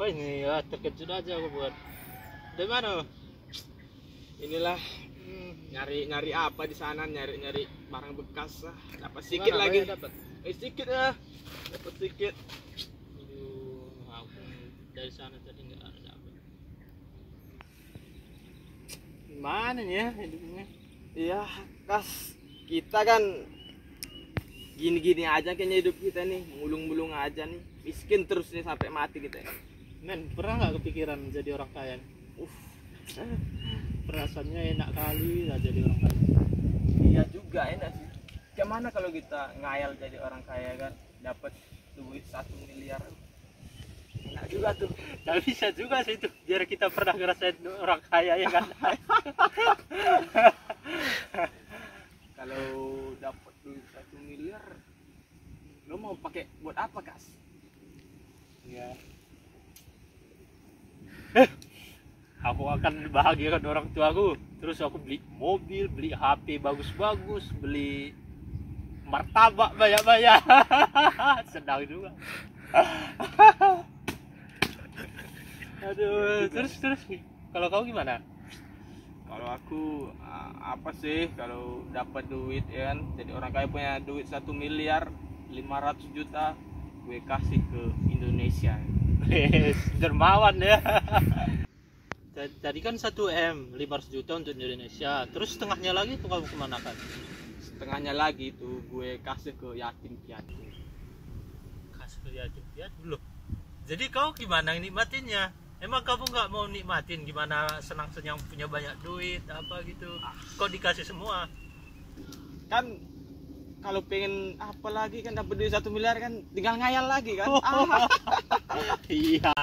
apa ini ya? Terkejut aja aku buat. Dari mana? Inilah nyari apa di sana, nyari barang bekas lah. Dapat sedikit Gimana, lagi. banyak dapat? Sedikit ya. Dapat sedikit. Aduh, aku dari sana tadi nggak ada dapat. Gimana nih ya hidupnya? Iya, kas. Kita kan gini-gini aja kayaknya hidup kita nih, mulung-mulung aja nih. Miskin terus nih sampai mati kita ya. Men, pernah nggak kepikiran jadi orang kaya? Perasaannya enak kali lah jadi orang kaya. Iya juga enak sih. Gimana kalau kita ngayal jadi orang kaya kan, dapat duit 1 miliar. Enak juga tuh. Tapi bisa juga sih itu, biar kita pernah ngerasain orang kaya ya kan. Kalau dapat duit 1 miliar, lo mau pakai buat apa, Kas? Ya. Aku akan bahagiakan orang tuaku. Terus aku beli mobil, beli HP bagus-bagus, beli martabak banyak-banyak. Sedang juga. Aduh, terus kalau kau gimana? Kalau aku apa sih, kalau dapat duit ya kan, jadi orang kaya punya duit 1 miliar 500 juta, gue kasih ke Indonesia. Dermawan ya. Tadi kan 1M 500 juta untuk Indonesia, terus setengahnya lagi tuh kamu kemana kan? Setengahnya lagi tuh gue kasih ke yatim piatu. Kasih ke yatim piatu loh. Jadi kau gimana nikmatinnya? Emang kamu nggak mau nikmatin gimana senang-senang punya banyak duit apa gitu? Kau dikasih semua. Kan kalau pengen apa lagi kan, dapat duit 1 miliar kan tinggal ngayal lagi kan. Iya.